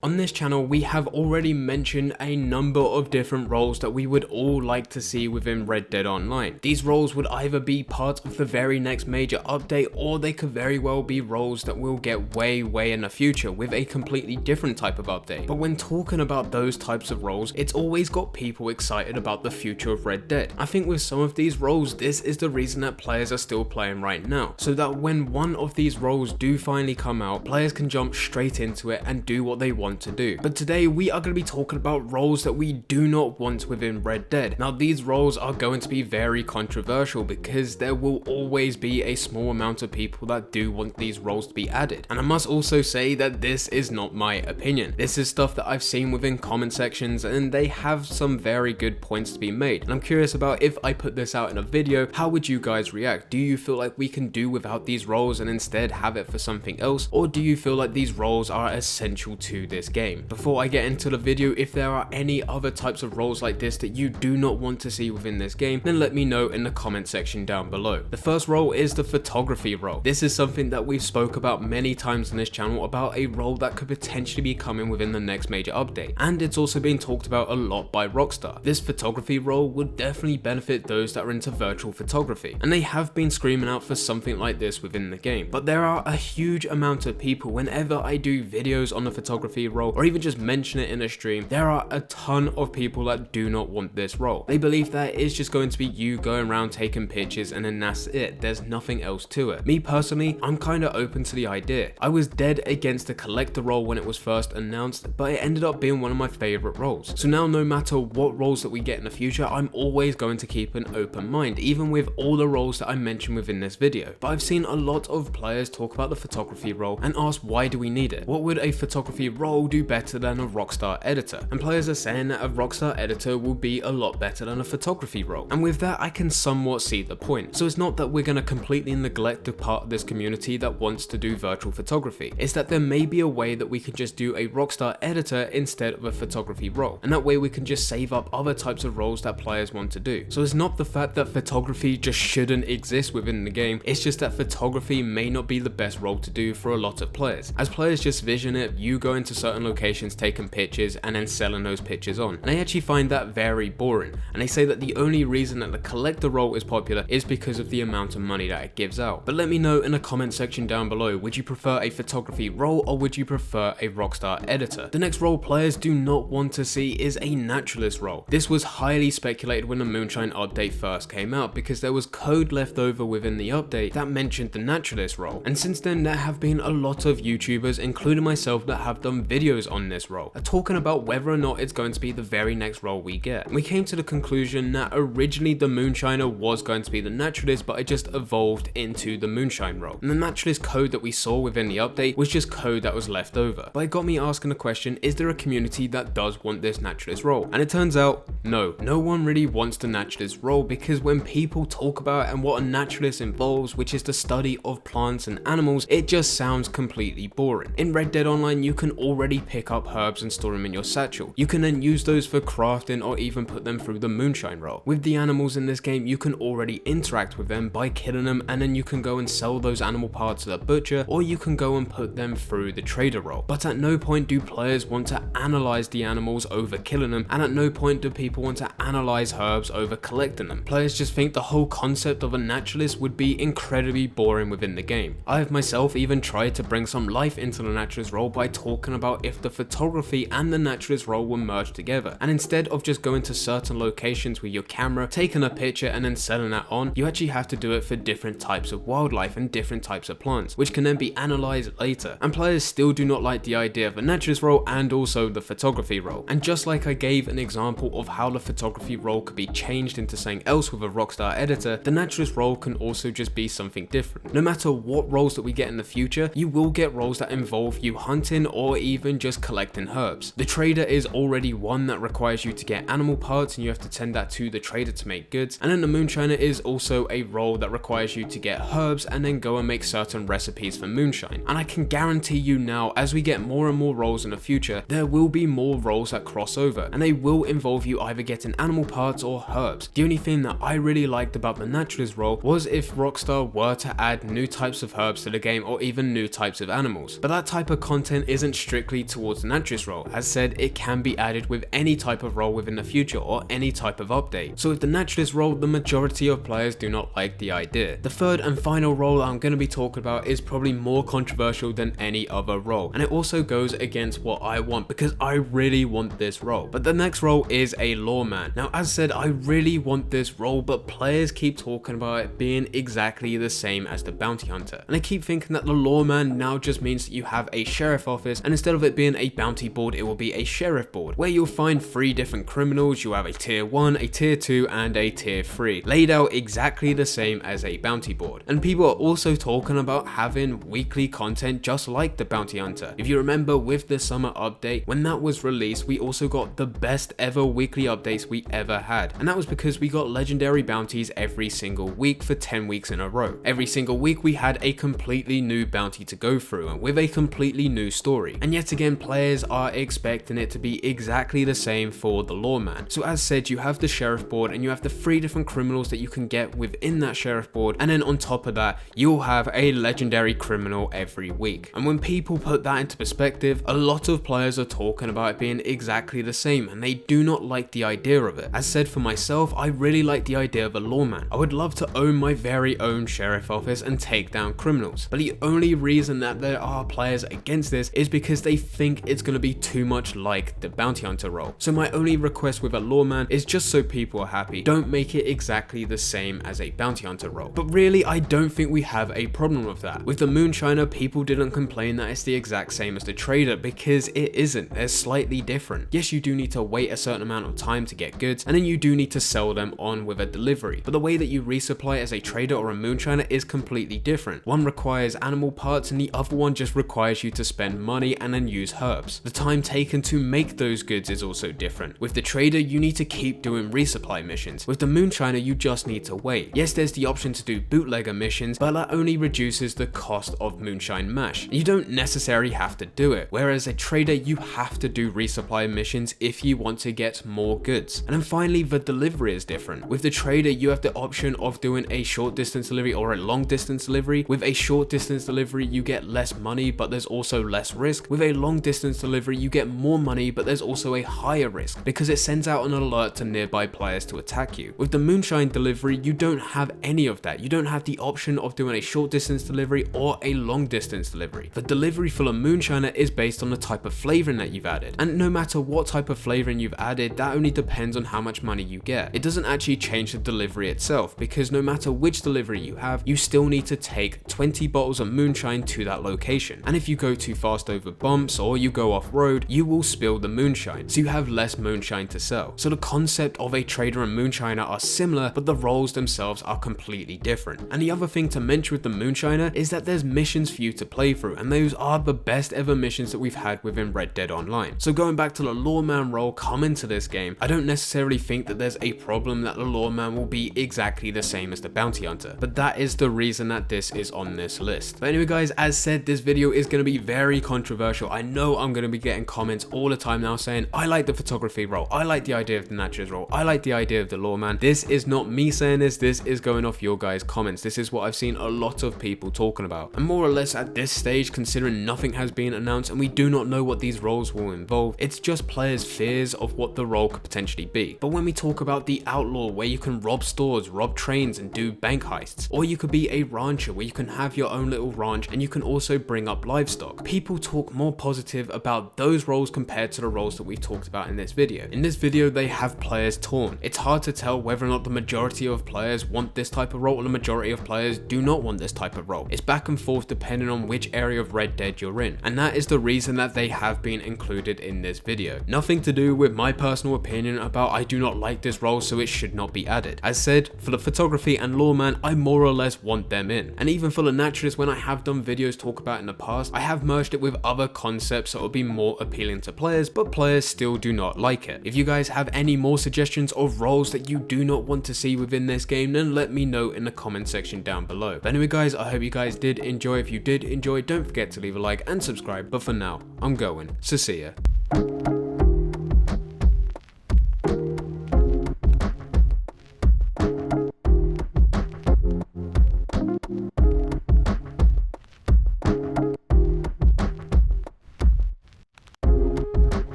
On this channel, we have already mentioned a number of different roles that we would all like to see within Red Dead Online. These roles would either be part of the very next major update, or they could very well be roles that we'll get way in the future with a completely different type of update. But when talking about those types of roles, it's always got people excited about the future of Red Dead. I think with some of these roles, this is the reason that players are still playing right now, so that when one of these roles do finally come out, players can jump straight into it and do what they want to do. But today we are going to be talking about roles that we do not want within Red Dead. Now these roles are going to be very controversial because there will always be a small amount of people that do want these roles to be added. And I must also say that this is not my opinion. This is stuff that I've seen within comment sections, and they have some very good points to be made. And I'm curious about, if I put this out in a video, how would you guys react? Do you feel like we can do without these roles and instead have it for something else? Or do you feel like these roles are essential to this game? Before I get into the video, if there are any other types of roles like this that you do not want to see within this game, then let me know in the comment section down below. The first role is the photography role. This is something that we've spoke about many times on this channel, about a role that could potentially be coming within the next major update, and it's also being talked about a lot by Rockstar. This photography role would definitely benefit those that are into virtual photography, and they have been screaming out for something like this within the game. But there are a huge amount of people, whenever I do videos on the photography role or even just mention it in a stream, there are a ton of people that do not want this role. They believe that it's just going to be you going around taking pictures and then that's it. There's nothing else to it. Me personally, I'm kind of open to the idea. I was dead against the collector role when it was first announced, but it ended up being one of my favorite roles. So now no matter what roles that we get in the future, I'm always going to keep an open mind, even with all the roles that I mentioned within this video. But I've seen a lot of players talk about the photography role and ask, why do we need it? What would a photography role do better than a rockstar editor? And players are saying that a rockstar editor will be a lot better than a photography role. And with that, I can somewhat see the point. So it's not that we're going to completely neglect the part of this community that wants to do virtual photography. It's that there may be a way that we can just do a rockstar editor instead of a photography role. And that way we can just save up other types of roles that players want to do. So it's not the fact that photography just shouldn't exist within the game. It's just that photography may not be the best role to do for a lot of players. As players just vision it, you go into certain locations taking pictures and then selling those pictures on. And they actually find that very boring. And they say that the only reason that the collector role is popular is because of the amount of money that it gives out. But let me know in the comment section down below, would you prefer a photography role or would you prefer a rockstar editor? The next role players do not want to see is a naturalist role. This was highly speculated when the moonshine update first came out, because there was code left over within the update that mentioned the naturalist role. And since then, there have been a lot of YouTubers, including myself, that have done videos on this role, talking about whether or not it's going to be the very next role we get. And we came to the conclusion that originally the moonshiner was going to be the naturalist, but it just evolved into the moonshine role. And the naturalist code that we saw within the update was just code that was left over. But it got me asking the question, is there a community that does want this naturalist role? And it turns out, no one really wants the naturalist role, because when people talk about it and what a naturalist involves, which is the study of plants and animals, it just sounds completely boring. In Red Dead Online, you can already pick up herbs and store them in your satchel. You can then use those for crafting or even put them through the moonshine role. With the animals in this game, you can already interact with them by killing them, and then you can go and sell those animal parts to the butcher, or you can go and put them through the trader role. But at no point do players want to analyze the animals over killing them, and at no point do people want to analyze herbs over collecting them. Players just think the whole concept of a naturalist would be incredibly boring within the game. I have myself even tried to bring some life into the naturalist role by talking about if the photography and the naturalist role were merged together, and instead of just going to certain locations with your camera, taking a picture and then selling that on, you actually have to do it for different types of wildlife and different types of plants, which can then be analyzed later. And players still do not like the idea of a naturalist role and also the photography role. And just like I gave an example of how the photography role could be changed into something else with a rockstar editor, the naturalist role can also just be something different. No matter what roles that we get in the future, you will get roles that involve you hunting or even just collecting herbs. The trader is already one that requires you to get animal parts and you have to send that to the trader to make goods, and then the moonshiner is also a role that requires you to get herbs and then go and make certain recipes for moonshine. And I can guarantee you now, as we get more and more roles in the future, there will be more roles that cross over, and they will involve you either getting animal parts or herbs. The only thing that I really liked about the naturalist role was if Rockstar were to add new types of herbs to the game or even new types of animals, but that type of content isn't strictly strictly towards the Naturalist role. As said, it can be added with any type of role within the future or any type of update. So with the Naturalist role, the majority of players do not like the idea. The third and final role I'm going to be talking about is probably more controversial than any other role, and it also goes against what I want because I really want this role. But the next role is a Lawman. Now, as said, I really want this role, but players keep talking about it being exactly the same as the bounty hunter, and I keep thinking that the Lawman now just means that you have a sheriff office, and instead of it being a bounty board, it will be a sheriff board where you'll find 3 different criminals. You have a tier 1, a tier 2, and a tier 3, laid out exactly the same as a bounty board. And people are also talking about having weekly content just like the bounty hunter. If you remember with the summer update, when that was released, we also got the best ever weekly updates we ever had, and that was because we got legendary bounties every single week for 10 weeks in a row. Every single week we had a completely new bounty to go through and with a completely new story, and yet again players are expecting it to be exactly the same for the Lawman. So as said, you have the sheriff board and you have the 3 different criminals that you can get within that sheriff board, and then on top of that you'll have a legendary criminal every week. And when people put that into perspective, a lot of players are talking about it being exactly the same and they do not like the idea of it. As said, for myself, I really like the idea of a Lawman. I would love to own my very own sheriff office and take down criminals, but the only reason that there are players against this is because they think it's going to be too much like the bounty hunter role. So my only request with a Lawman is just so people are happy, don't make it exactly the same as a bounty hunter role. But really, I don't think we have a problem with that. With the moonshiner, people didn't complain that it's the exact same as the trader because it isn't. They're slightly different. Yes, you do need to wait a certain amount of time to get goods, and then you do need to sell them on with a delivery, but the way that you resupply as a trader or a moonshiner is completely different. One requires animal parts and the other one just requires you to spend money and then use herbs. The time taken to make those goods is also different. With the trader, you need to keep doing resupply missions. With the moonshiner, you just need to wait. Yes, there's the option to do bootlegger missions, but that only reduces the cost of moonshine mash. You don't necessarily have to do it, whereas a trader, you have to do resupply missions if you want to get more goods. And then finally, the delivery is different. With the trader, you have the option of doing a short distance delivery or a long distance delivery. With a short distance delivery, you get less money, but there's also less risk. With a long distance delivery, you get more money, but there's also a higher risk because it sends out an alert to nearby players to attack you. With the moonshine delivery, you don't have any of that. You don't have the option of doing a short distance delivery or a long distance delivery. The delivery for a moonshiner is based on the type of flavoring that you've added, and no matter what type of flavoring you've added, that only depends on how much money you get. It doesn't actually change the delivery itself because no matter which delivery you have, you still need to take 20 bottles of moonshine to that location, and if you go too fast over bumps or you go off road, you will spill the moonshine, so you have less moonshine to sell. So the concept of a trader and moonshiner are similar, but the roles themselves are completely different. And the other thing to mention with the moonshiner is that there's missions for you to play through, and those are the best ever missions that we've had within Red Dead Online. So going back to the Lawman role coming to this game, I don't necessarily think that there's a problem that the Lawman will be exactly the same as the bounty hunter, but that is the reason that this is on this list. But anyway guys, as said, this video is going to be very controversial. I know I'm going to be getting comments all the time now saying, I like the photography role, I like the idea of the Naturalist role, I like the idea of the Lawman. This is not me saying this is going off your guys' comments. This is what I've seen a lot of people talking about. And more or less at this stage, considering nothing has been announced and we do not know what these roles will involve, it's just players' fears of what the role could potentially be. But when we talk about the outlaw, where you can rob stores, rob trains and do bank heists, or you could be a rancher where you can have your own little ranch and you can also bring up livestock, people talk more positive about those roles compared to the roles that we've talked about in this video. In this video, they have players torn. It's hard to tell whether or not the majority of players want this type of role or the majority of players do not want this type of role. It's back and forth depending on which area of Red Dead you're in, and that is the reason that they have been included in this video. Nothing to do with my personal opinion about I do not like this role so it should not be added. As said, for the photography and Lawman, I more or less want them in. And even for the Naturalist, when I have done videos talk about in the past, I have merged it with other concepts that will be more appealing to players, but players still do not like it. If you guys have any more suggestions of roles that you do not want to see within this game, then let me know in the comment section down below. But anyway guys, I hope you guys did enjoy. If you did enjoy, don't forget to leave a like and subscribe, but for now, I'm going, so see ya.